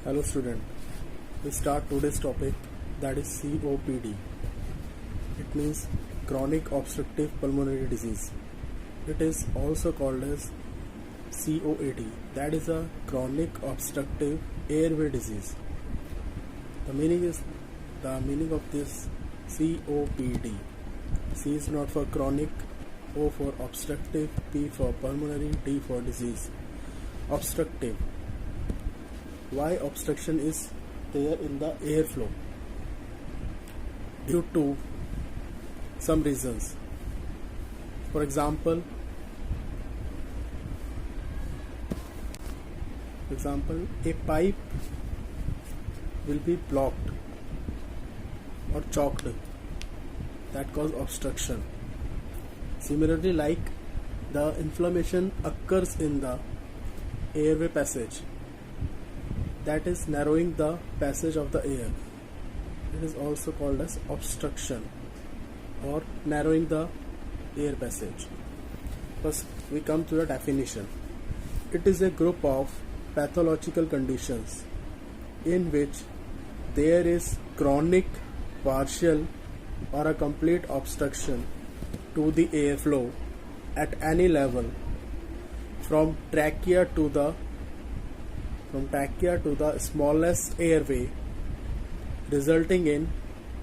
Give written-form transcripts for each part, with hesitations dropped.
Hello student, we start today's topic, that is COPD. It means chronic obstructive pulmonary disease. It is also called as COAD, that is a chronic obstructive airway disease. The meaning of this COPD. C is not for chronic, O for obstructive, P for pulmonary, D for disease. Obstructive. Why obstruction is there in the airflow? Due to some reasons. For example, a pipe will be blocked or choked, that cause obstruction. Similarly, like the inflammation occurs in the airway passage, that is narrowing the passage of the air. It is also called as obstruction or narrowing the air passage. First, we come to the definition. It is a group of pathological conditions in which there is chronic, partial or a complete obstruction to the airflow at any level from trachea to the smallest airway, resulting in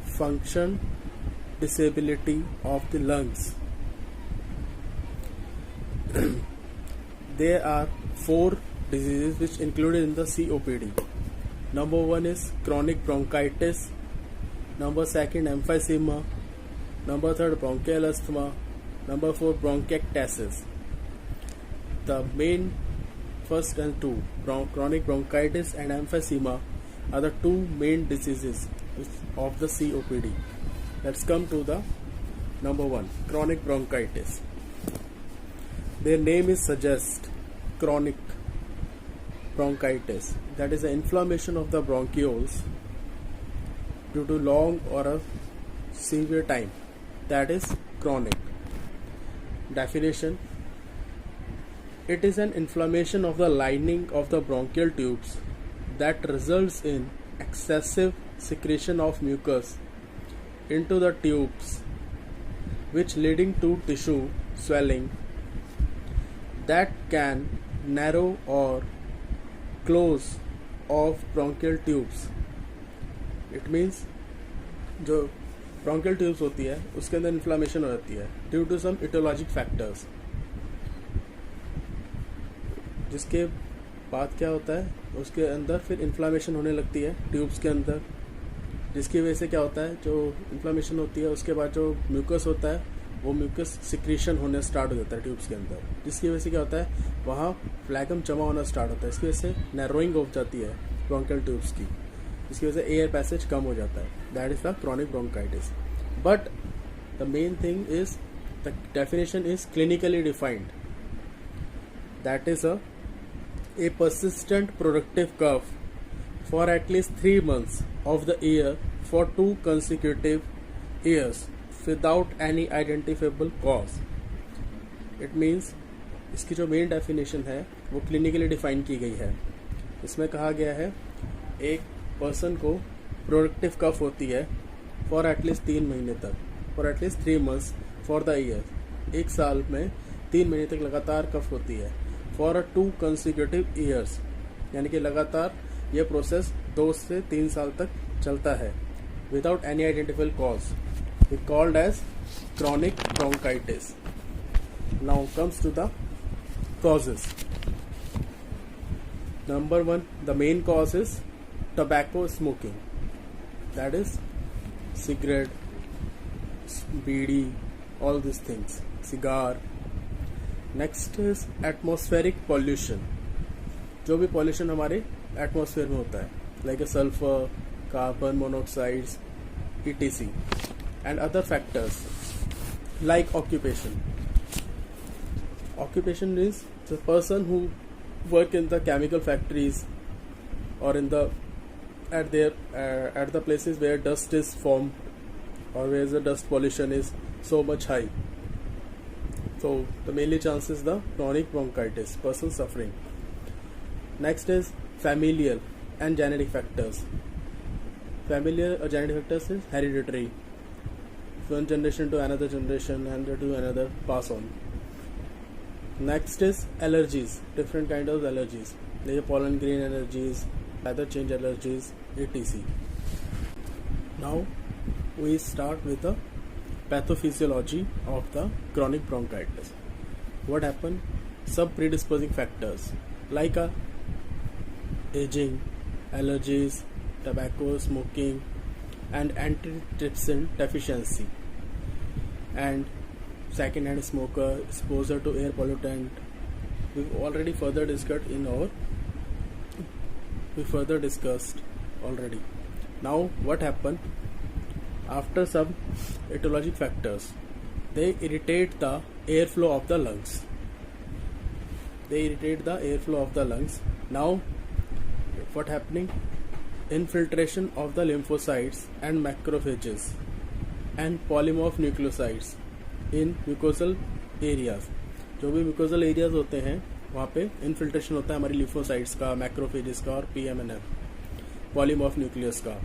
function disability of the lungs. There are 4 diseases which included in the COPD. Number 1 is chronic bronchitis. Number 2 emphysema. Number 3 bronchial asthma. Number 4 bronchiectasis. The main first and 2, chronic bronchitis and emphysema, are the 2 main diseases of the COPD. Let's come to the number 1, chronic bronchitis. Their name is suggest chronic bronchitis, that is the inflammation of the bronchioles due to long or a severe time, that is chronic. Definition: it is an inflammation of the lining of the bronchial tubes that results in excessive secretion of mucus into the tubes, which leading to tissue swelling that can narrow or close of bronchial tubes. It means जो bronchial tubes होती है उसके अंदर inflammation हो जाती है due to some etiologic factors, जिसके बाद क्या होता है उसके अंदर फिर इन्फ्लामेशन होने लगती है ट्यूब्स के अंदर, जिसकी वजह से क्या होता है जो इन्फ्लामेशन होती है उसके बाद जो म्यूकस होता है वो म्यूकस सिक्रीशन होने स्टार्ट हो जाता है ट्यूब्स के अंदर, जिसकी वजह से क्या होता है वहाँ फ्लैगम जमा होना स्टार्ट होता है। इसकी वजह से नैरोइंग हो जाती है ब्रोंकियल ट्यूब्स की, जिसकी वजह से एयर पैसेज कम हो जाता है। That is the chronic bronchitis. But the main thing is the definition is clinically defined, that is a persistent productive cough for at least 3 months of the year for 2 consecutive years without any identifiable cause. It means इसकी जो main definition है वो clinically define की गई है। इसमें कहा गया है एक पर्सन को प्रोडक्टिव कफ होती है फॉर एटलीस्ट 3 महीने तक, for at least 3 months for the year, 1 साल में 3 महीने तक लगातार कफ होती है फॉर 2 consecutive years, यानी कि लगातार ये प्रोसेस 2 से 3 साल तक चलता है without any identifiable cause, it called as chronic bronchitis. Now comes to the causes. Number 1, the main cause is tobacco smoking, that is cigarette, bidi, all these things, cigar. Next is atmospheric pollution, जो भी pollution हमारे atmosphere में होता है, like a sulphur, carbon monoxides, etc. And other factors like occupation. Occupation is the person who work in the chemical factories और in the at the places where dust is formed or where the dust pollution is so much high. So the mainly chance is the chronic bronchitis, person suffering. Next is familial, and genetic factors. Familiar or genetic factors is hereditary, one generation to another generation and to another pass on. Next is allergies, different kind of allergies. There are pollen grain allergies, weather change allergies, etc. Now we start with the pathophysiology of the chronic bronchitis. What happen? Some predisposing factors like aging, allergies, tobacco smoking, and antitrypsin deficiency, and second-hand smoker, exposure to air pollutant. We've already further discussed already. Now what happened? After some etiologic factors, they irritate the airflow of the lungs. Now what happening? Infiltration of the lymphocytes and macrophages and polymorph nucleocytes in mucosal areas. जो भी mucosal areas होते हैं वहाँ पे infiltration होता है हमारी lymphocytes का, मैक्रोफेजेस का और पीएमएनएफ पॉलीमॉर्फ न्यूक्लियस का,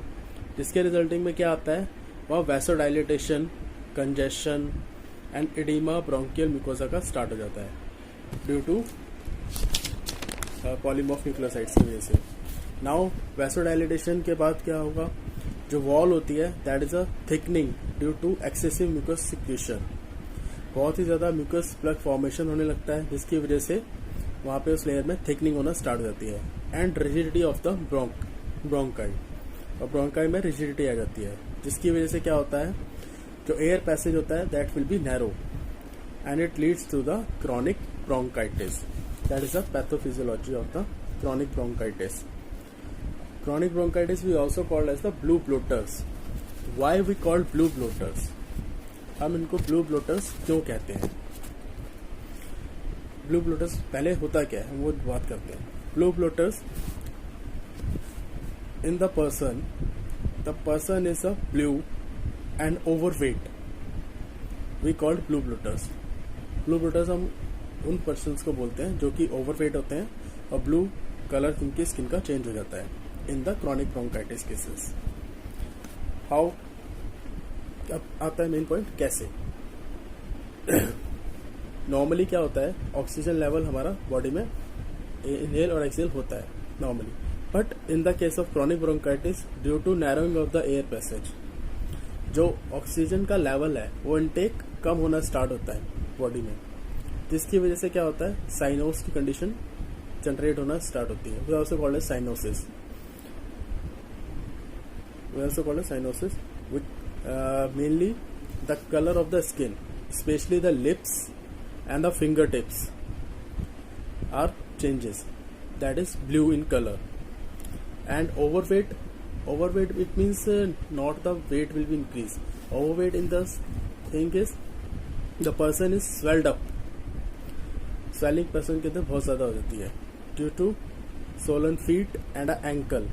जिसके रिजल्टिंग में क्या आता है? वह vasodilatation, congestion and oedema bronchial mucosa का स्टार्ट हो जाता है ड्यू टू पॉलीमॉर्फ न्यूक्लियोसाइट्स की वजह से. नाउ वैसोडाइलेटेशन के बाद क्या होगा? जो वॉल होती है that is a thickening due to excessive mucus secretion. बहुत ही ज़्यादा म्यूकस प्लग फॉर्मेशन होने लगता है जिसकी वजह से वहाँ पे उस लेयर में थिकनिंग होना स्टार्ट हो जाती है. And rigidity of the bronchi, और ब्रोंकाई में रिजिडिटी आ जाती है जिसकी वजह से क्या होता है? जो एयर पैसेज होता है that will be narrow and it leads to the chronic bronchitis. That is the pathophysiology of the chronic bronchitis. Chronic bronchitis we also called as the blue bloaters. Why we called blue bloaters? हम इनको blue bloaters क्यों कहते हैं? Blue bloaters पहले होता क्या है, हम वो बात करते हैं. Blue bloaters in the person is a blue and overweight. We called blue bloaters. Blue bloaters हम उन persons को बोलते हैं जो कि overweight होते हैं और blue कलर उनकी स्किन का चेंज हो जाता है in the chronic bronchitis cases. How? अब आता है मेन पॉइंट, कैसे? नॉर्मली क्या होता है? ऑक्सीजन लेवल हमारा बॉडी में इनहेल और एक्सहेल होता है normally, but in the case of chronic bronchitis due to narrowing of the air passage जो ऑक्सीजन का लेवल है वो इनटेक कम होना स्टार्ट होता है बॉडी में, जिसकी वजह से क्या होता है? साइनोस की कंडीशन जनरेट होना स्टार्ट होती है. We also called as cyanosis. Which mainly the color of the skin, especially the lips and the fingertips, are changes. That is blue in color. And overweight it means not the weight will be increased. Overweight in the thing is the person is swelled up. Swelling person के अंदर बहुत ज़्यादा हो जाती है due to swollen feet and an ankle.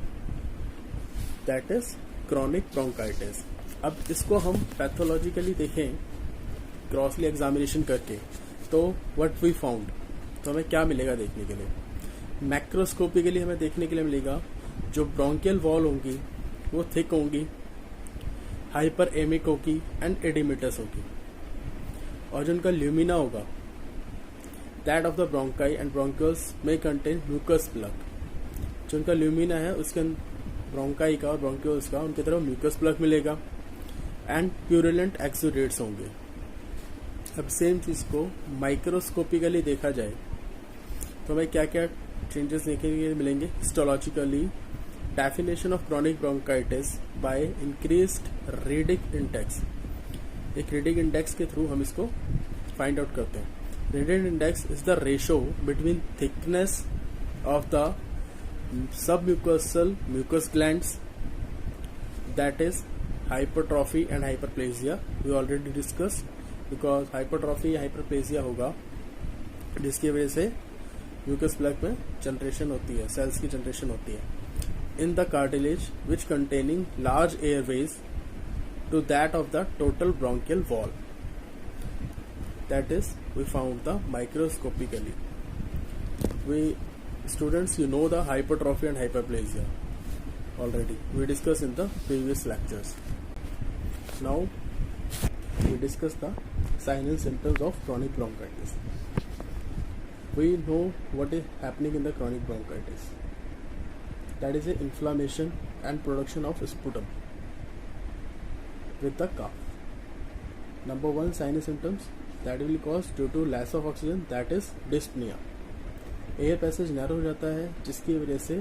That is chronic bronchitis. अब इसको हम पैथोलॉजिकली देखें क्रॉसली एग्जामिनेशन करके तो व्हाट वी फाउंड, तो हमें क्या मिलेगा देखने के लिए? मैक्रोस्कोपिकली हमें देखने के लिए मिलेगा जो ब्रोंकियल वॉल होंगी वो थिक होंगी, हाइपर एमिक होगी एंड एडिमेटस होगी, और जो उनका ल्यूमिना होगा that of the bronchi and bronchioles में कंटेन म्यूकस प्लग. जो उनका ल्यूमिना है उसके ब्रोंकाई का और ब्रोंक्यूल्स का उनकी तरफ म्यूकस प्लग मिलेगा एंड प्यूरिलेंट एक्सुडेट्स होंगे. अब सेम चीज को माइक्रोस्कोपिकली देखा जाए तो हमें क्या क्या चेंजेस देखने के लिए मिलेंगे? Histologically definition of chronic bronchitis by increased Reid index. एक रीडिक इंडेक्स के थ्रू हम इसको फाइंड आउट करते हैं. Reid index is the ratio between thickness of the submucosal mucous glands, that is hypertrophy and hyperplasia. We already discussed, because hypertrophy या hyperplasia होगा जिसकी वजह से म्यूकस प्लग में जनरेशन होती है, सेल्स की जनरेशन होती है. in the cartilage which containing large airways to that of the total bronchial wall. That is, we found the microscopically. Students, you know the hypertrophy and hyperplasia. already. We discussed in the previous lectures. Now we discuss the signs and symptoms of chronic bronchitis. We know what is happening in the chronic bronchitis. That is the inflammation and production of sputum with the cough. Number one sign and symptoms that will cause due to loss of oxygen, that is dyspnea. Air passage narrow हो जाता है जिसकी वजह से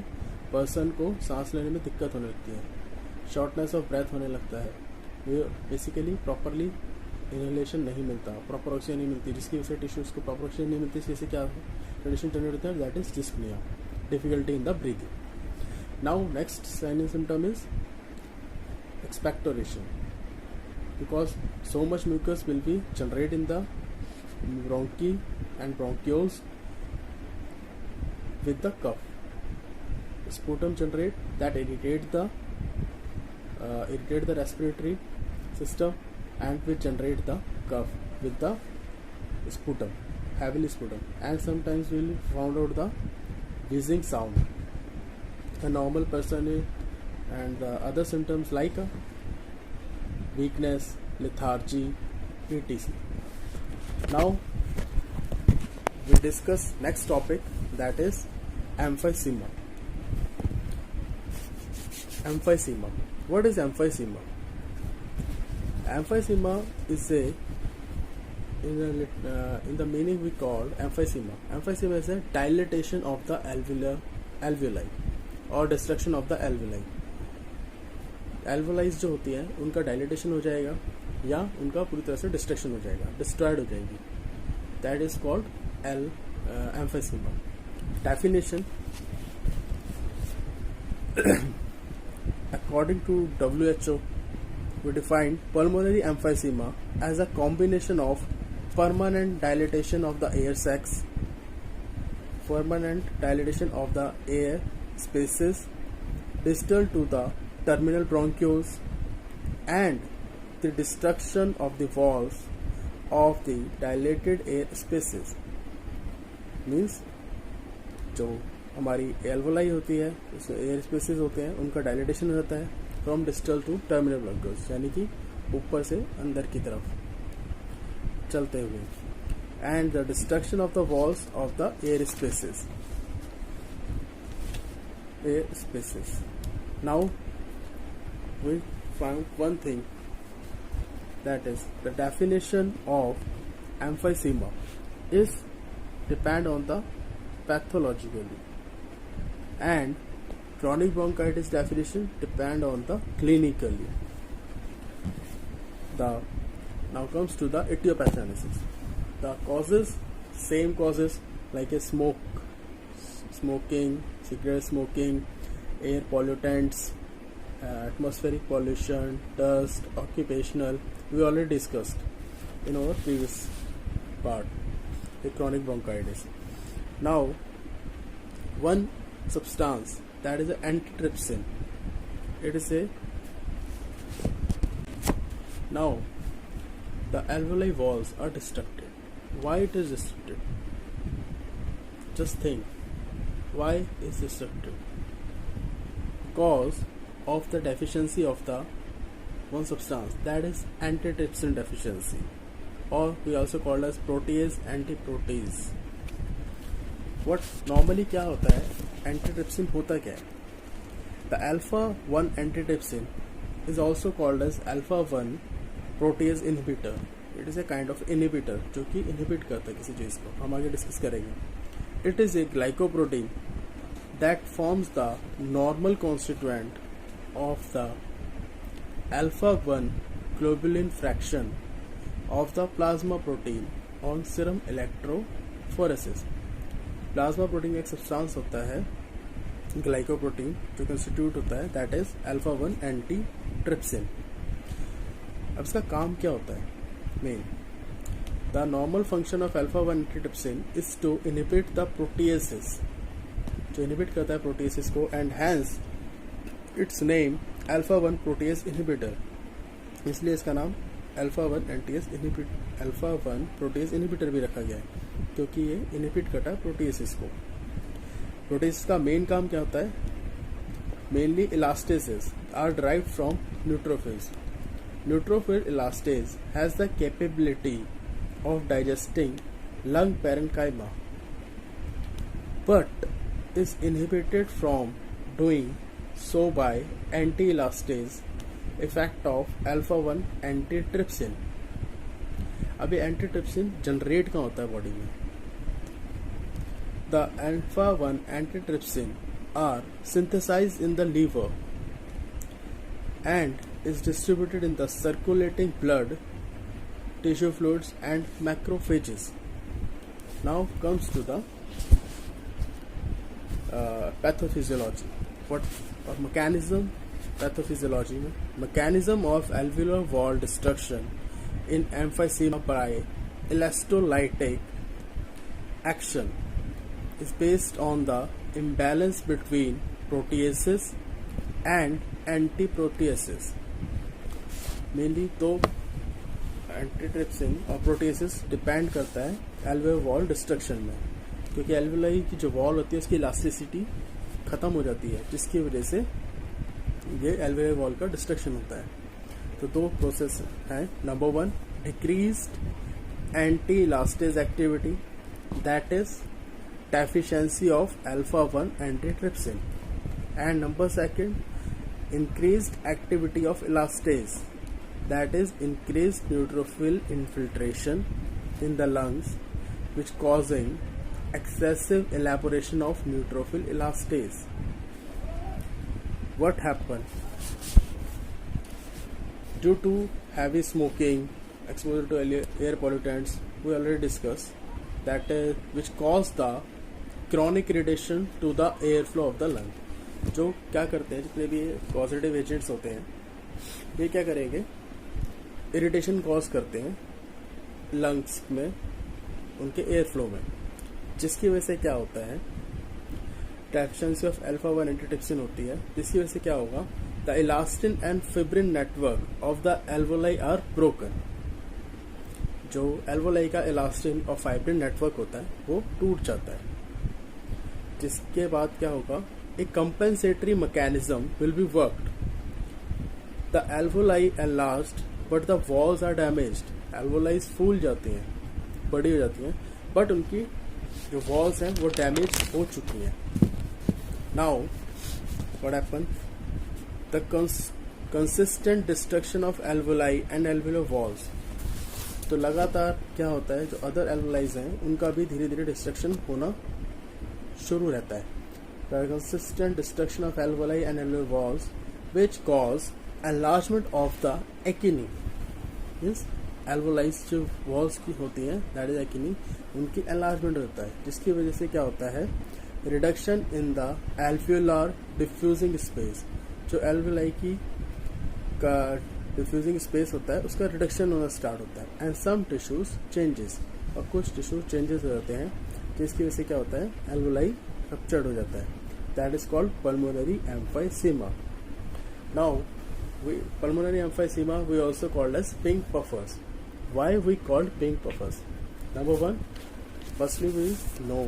person को सांस लेने में दिक्कत होने लगती है, शॉर्टनेस ऑफ ब्रेथ होने लगता है, बेसिकली प्रॉपरली इनहेलेशन नहीं मिलता, प्रॉपर ऑक्सीजन नहीं मिलती, जिसकी वजह से टिश्यूज को प्रॉपर ऑक्सीजन नहीं मिलती, इससे क्या कंडीशन जनरेट होता है, that is dyspnoea, difficulty in the breathing. Now next sign and symptom is expectoration, because so much mucus will be generate in the bronchi and bronchioles with the cough. Sputum generate that irritate the respiratory system and will generate the cough with the sputum, heavily sputum, and sometimes we will found out the wheezing sound. A normal person and the other symptoms like weakness, lethargy, etc. Now we discuss next topic, that is emphysema. Emphysema. What is emphysema? Emphysema is in the meaning we call emphysema. Emphysema is a dilatation of the alveoli or destruction of the alveoli. Alveoli जो होती है उनका dilatation हो जाएगा या उनका पूरी तरह से डिस्ट्रक्शन हो जाएगा, डिस्ट्रॉयड हो जाएगी. That is called emphysema. Definition. According to WHO, we define pulmonary emphysema as a combination of permanent dilatation of the air sacs, permanent dilatation of the air spaces distal to the terminal bronchioles, and the destruction of the walls of the dilated air spaces. Means जो हमारी alveoli होती है, उसमें air spaces होते हैं, उनका dilatation हो जाता है from distal to terminal bronchioles, यानी कि ऊपर से अंदर की तरफ चलते हुए, and the destruction of the walls of the air spaces. Now we found one thing, that is the definition of emphysema is depend on the pathologically, and chronic bronchitis definition depend on the clinically. Now comes to the etiopathogenesis. The causes, same causes like a smoking, cigarette smoking, air pollutants, atmospheric pollution, dust, occupational, we already discussed in our previous part, the chronic bronchitis. Now one substance, that is antitrypsin. It is now the alveoli walls are destructed. Why it is destructed? Just think, why is destructed? Because of the deficiency of the one substance, that is antitrypsin deficiency, or we also call as protease antiprotease. What normally क्या होता है, antitrypsin होता क्या है? The alpha 1 antitrypsin is also called as alpha 1 protease inhibitor. It is a kind of inhibitor जो कि inhibit करता है किसी चीज़ को, हम आगे डिस्कस करेंगे. It is a glycoprotein that forms the normal constituent of the alpha 1 globulin fraction of the plasma protein on serum electrophoresis. Plasma protein एक सब्सटेंस होता है, ग्लाइकोप्रोटीन, जो कंस्टिट्यूट होता है, दैट इज अल्फा 1 एंटीट्रिप्सिन. अब इसका काम क्या होता है? Main the normal function of alpha 1 antitrypsin is to inhibit the proteases, जो इनहिबिट करता है प्रोटिएसिस को, and hence its name alpha 1 protease inhibitor. इसलिए इसका नाम अल्फा 1 प्रोटीएस इनहिबिटर भी रखा गया है, क्योंकि ये इनहिबिट करता है प्रोटीएसिस को. प्रोटीएसिस का मेन काम क्या होता है? mainly elastases, are derived from neutrophils. Neutrophil elastase has the capability of digesting lung parenchyma, but is inhibited from doing so by anti-elastase effect of alpha-1 antitrypsin. अभी antitrypsin generate कहाँ होता है body में? The alpha-1 antitrypsin are synthesized in the liver and is distributed in the circulating blood, tissue fluids and macrophages. Now comes to the pathophysiology. What or mechanism? Pathophysiology में mechanism of alveolar wall destruction in emphysema by elastolytic action is based on the imbalance between proteases and antiproteases. Mainly तो antitrypsin और प्रोटीएसेस depend करता है एल्वेओर wall destruction में, क्योंकि alveoli की जो wall होती है उसकी इलास्टिसिटी खत्म हो जाती है, जिसकी वजह से ये एल्वेओर वॉल का डिस्ट्रक्शन होता है. तो दो प्रोसेस हैं. Number 1 decreased anti elastase activity, that is deficiency of alpha-1 antitrypsin, and number 2 increased activity of elastase, that is increased neutrophil infiltration in the lungs, which causing excessive elaboration of neutrophil elastase. What happened? Due to heavy smoking, exposure to air pollutants, we already discussed, that which cause the chronic irritation to the airflow of the lung. जो क्या करते हैं, जितने भी positive agents होते हैं ये क्या करेंगे, इरिटेशन कॉज करते हैं लंग्स में, उनके एयर फ्लो में, जिसकी वजह से क्या होता है, डेफिशिएंसी ऑफ अल्फा-1 एंटीट्रिप्सिन होती है, जिसकी वजह से क्या होगा, the elastin and fibrin network of the alveoli are broken. जो एल्वोलाई का इलास्टिन और फाइब्रिन नेटवर्क होता है वो टूट जाता है, जिसके बाद क्या होगा, एक compensatory mechanism will be worked. The alveoli enlarged but the walls are damaged. Alveoli फूल जाती हैं, बड़ी हो जाती हैं, बट उनकी जो वॉल्स हैं वो डैमेज हो चुकी हैं. Now what happen, the consistent destruction of alveoli and alveolar walls. तो लगातार क्या होता है, जो अदर एल्वोलाइज हैं उनका भी धीरे धीरे डिस्ट्रक्शन होना शुरू रहता है. The consistent destruction of alveoli and alveolar walls, which cause enlargement of the acini. Yes, alveoli जो walls की होती हैं, that is acini, उनकी enlargement होता है, जिसकी वजह से क्या होता है, reduction in the alveolar diffusing space. जो alveoli की का diffusing space होता है उसका reduction होना स्टार्ट होता है. And some tissues changes, और कुछ टिश्यू चेंजेस हो जाते हैं, जिसकी वजह से क्या होता है, एल्वोलाई रप्चर्ड हो जाता है. That is called pulmonary emphysema. Now pulmonary emphysema we also called as pink puffers. Why we called pink puffers? Number 1, firstly we know,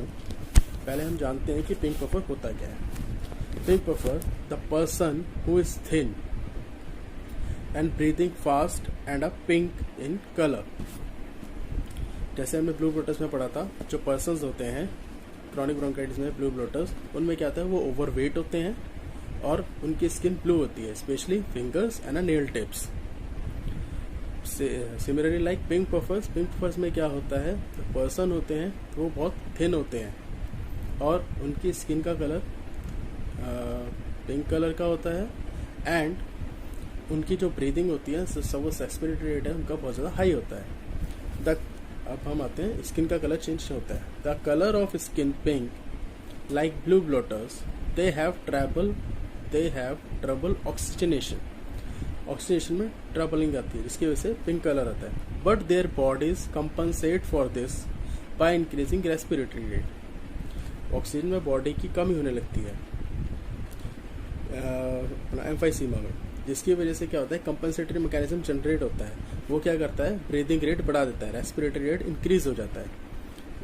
पहले हम जानते हैं कि पिंक पफर होता क्या है. Pink puffer, the person who is thin and breathing fast and a pink in colour. जैसे हमने ब्लू ब्लोटस में पढ़ा था, जो पर्सन्स होते हैं क्रॉनिक ब्रोंकाइटिस में ब्लू ब्लोटस, उनमें क्या होता है, वो ओवरवेट होते हैं और उनकी स्किन ब्लू होती है, specially fingers and nail tips. Similarly like pink puffers में क्या होता है, तो पर्सन होते हैं वो बहुत थिन होते हैं और उनकी स्किन का कलर पिंक कलर का होता है, एंड उनकी जो ब्रीदिंग होती है, वो रेस्पिरेटरी रेट है उनका बहुत ज़्यादा हाई होता है. अब हम आते हैं, स्किन का कलर चेंज होता है. The colour of skin pink like blue bloaters, they have trouble oxygenation. Oxygenation में ट्रबलिंग आती है, जिसकी वजह से पिंक कलर आता है. But their bodies compensate for this by increasing respiratory rate. Oxygen में बॉडी की कमी होने लगती है एम्फाइसीमा में, जिसकी वजह से क्या होता है, कंपनसेटरी मैकेनिज्म जनरेट होता है. वो क्या करता है, ब्रीदिंग रेट बढ़ा देता है, रेस्पिरेटरी रेट इंक्रीज हो जाता है.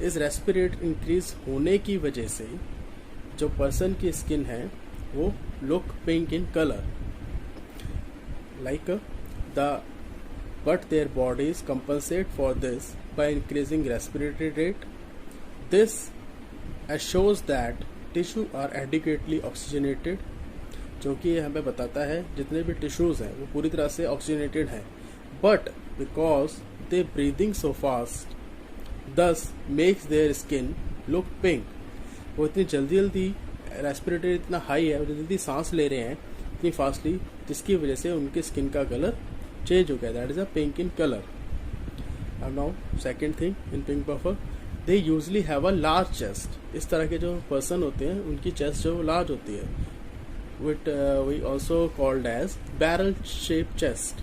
इस रेस्पिरेट इंक्रीज होने की वजह से जो पर्सन की स्किन है वो look pink in color, like but their bodies compensate for this by increasing respiratory rate. This assures that tissue are adequately oxygenated, जो कि हमें बताता है जितने भी टिश्यूज हैं वो पूरी तरह से ऑक्सीजनेटेड हैं. But because they breathing so fast this makes their skin look pink. वो इतनी जल्दी रेस्पिरेटरी इतना हाई है, जल्दी सांस ले रहे हैं इतनी फास्टली, जिसकी वजह से उनके स्किन का कलर चेंज हो गया. That is a pink in colour. Now second thing in pink puffer, they usually have a large chest. इस तरह के जो पर्सन होते हैं उनकी चेस्ट जो लार्ज होती है, which we also called as barrel shape chest.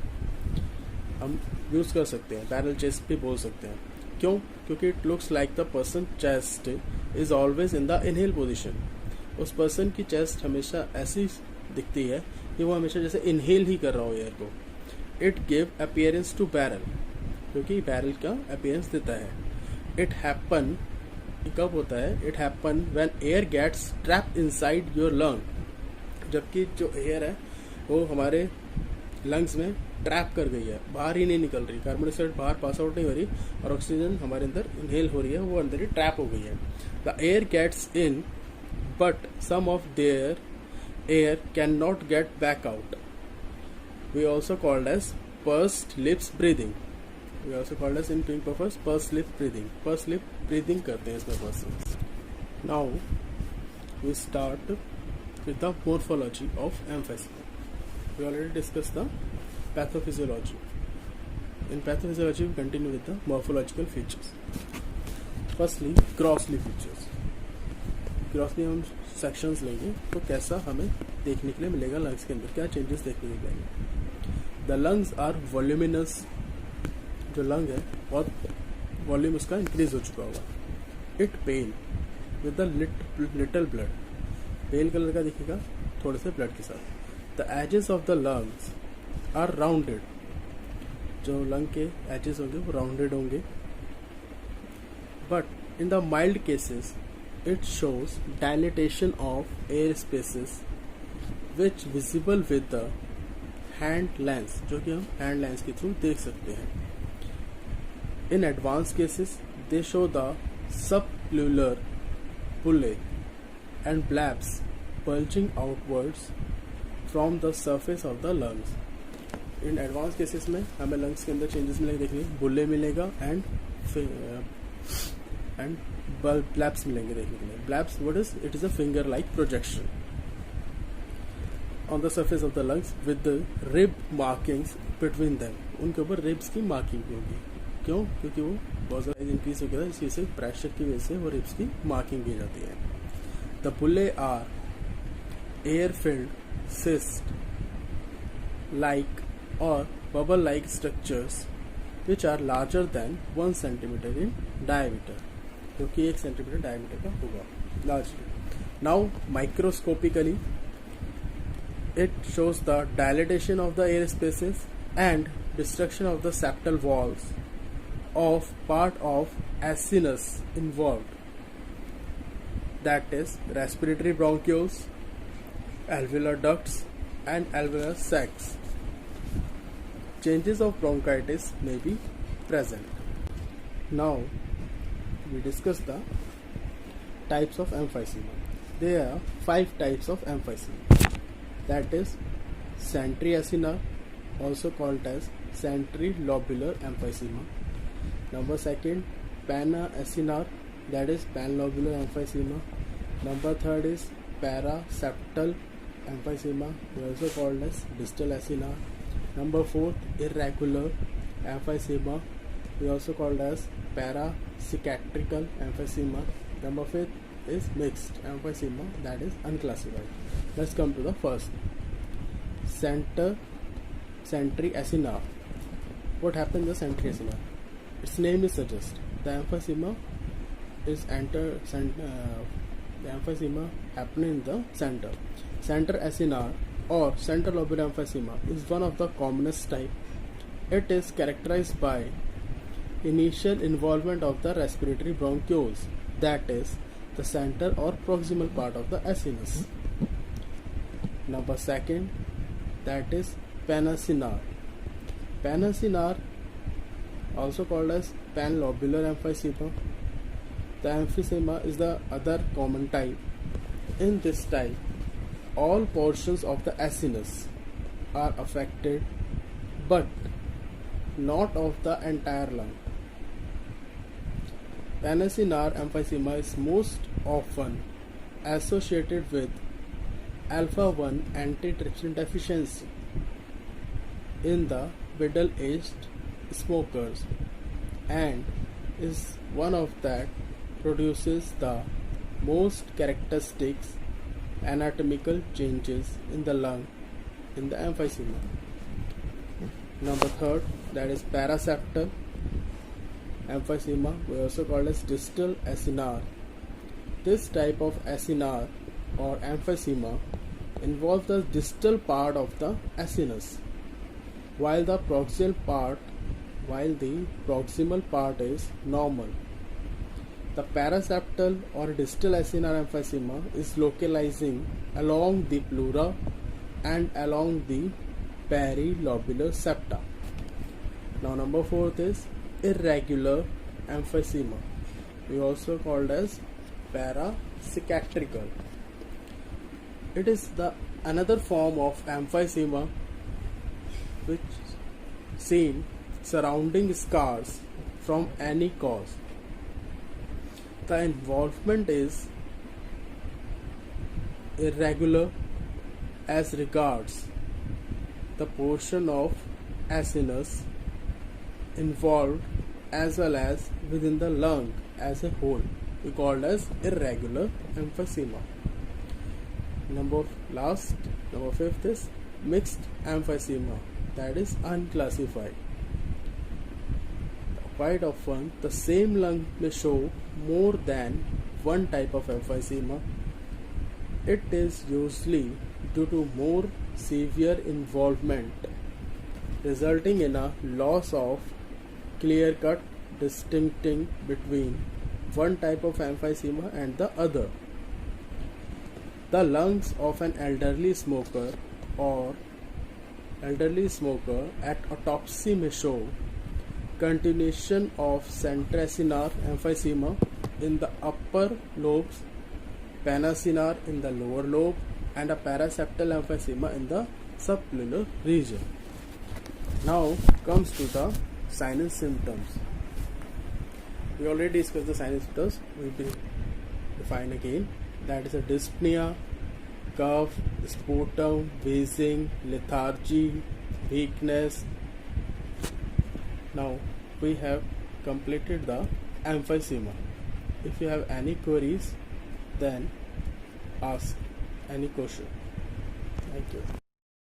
हम यूज कर सकते हैं, बैरल चेस्ट भी बोल सकते हैं. क्यों? क्योंकि it looks like the person chest is always in the inhale position. उस पर्सन की चेस्ट हमेशा ऐसी दिखती है कि वो हमेशा जैसे इनहेल ही कर रहा हो एयर को. It give appearance to barrel, क्योंकि बैरल का अपीयरेंस देता है. इट हैपन कब होता है? It happen when air gets trapped inside your lung. जबकि जो एयर है वो हमारे लंग्स में ट्रैप कर गई है, बाहर ही नहीं निकल रही, कार्बन डाइऑक्साइड बाहर पास आउट नहीं हो रही और ऑक्सीजन हमारे अंदर इनहेल हो रही है, वो अंदर ही ट्रैप हो गई है. The air gets in but some of their air can not get back out. We also called as pursed lips breathing. We also called as in pink puffers pursed lip breathing. Pursed lip breathing करते हैं इसमें person. Now we start with the morphology of emphysema. We already discussed the pathophysiology. In pathophysiology, we continue with the morphological features. Firstly, grossly features. Grossly हम sections लेंगे तो कैसा हमें देखने के लिए मिलेगा लंग्स के अंदर, क्या चेंजेस देखने को मिलेंगे. The lungs are voluminous. जो लंग है बहुत वॉल्यूम उसका इंक्रीज हो चुका होगा. It pale with the little blood. Pale colour का दिखेगा थोड़े से ब्लड के साथ. The edges of the lungs are rounded. जो लंग के एजेस होंगे वो राउंडेड होंगे. But in the mild cases it shows dilatation of air spaces which visible with the hand lens, जो कि हम हैंड लेंस के थ्रू देख सकते हैं. In advance cases they show the subpleural bullae and blabs bulging outwards from the surface of the lungs. In advanced cases में हमें lungs के अंदर changes मिलेंगे देखने, बुल्ले मिलेगा and blabs मिलेंगे देखने के लिए. Blabs, what is? It is a finger-like projection on the surface of the lungs with the rib markings between them. उनके ऊपर ribs की marking होगी. क्यों? क्योंकि वो बहुत ज़्यादा increase हो गया था, इसी से pressure की वजह से वो ribs की marking की जाती है. The bullae are air-filled cyst-like or bubble-like structures which are larger than 1 centimeter in diameter, जो कि 1 centimeter diameter का होगा largely. Now microscopically it shows the dilatation of the air spaces and destruction of the septal walls of part of acinus involved. That is respiratory bronchioles, alveolar ducts and alveolar sacs. Changes of bronchitis may be present. Now we discuss the types of emphysema. There are 5 types of emphysema. That is centriacinar, also called as centrilobular emphysema. Number 2, panaacinar, that is panlobular emphysema. Number 3 is paraseptal emphysema, also called as distal acinar. Number 4, irregular emphysema, we also called as paracicatrical emphysema. Number 5 is mixed emphysema, that is unclassified. Let's come to the first. Centriacinar. What happened in the centriacinar? Its name is suggest. The emphysema is the emphysema happening in the center. Centriacinar or centrilobular emphysema is one of the commonest type. It is characterized by initial involvement of the respiratory bronchioles, that is the center or proximal part of the acinus. Number second, that is Panasinar. Panasinar, also called as panlobular emphysema. The emphysema is the other common type. In this type, all portions of the acinus are affected, but not of the entire lung. Panasinar emphysema is most often associated with alpha-1 antitrypsin deficiency in the middle-aged smokers, and is one of that produces the most characteristic anatomical changes in the lung in the emphysema. Number third, that is paraseptal emphysema, we also call as distal acinar. This type of acinar or emphysema involves the distal part of the acinus, while the proximal part is normal. The paraseptal or distal acinar emphysema is localizing along the pleura and along the perilobular septa. Now number fourth is irregular emphysema, we also called as paracicatrical. It is the another form of emphysema which seen surrounding scars from any cause. The involvement is irregular as regards the portion of acinus involved as well as within the lung as a whole. We called as irregular emphysema. Number fifth is mixed emphysema, that is unclassified. Quite often the same lung may show more than one type of emphysema. It is usually due to more severe involvement, resulting in a loss of clear-cut distincting between one type of emphysema and the other. The lungs of an elderly smoker at autopsy may show continuation of centracinar emphysema in the upper lobes, panasinar in the lower lobe, and a paraseptal emphysema in the subpleural region. Now comes to the sinus symptoms. We already discussed the sinus symptoms. We will define again. That is a dyspnea, cough, sputum, wheezing, lethargy, weakness. Now we have completed the emphysema. If you have any queries, then ask any question. Thank you.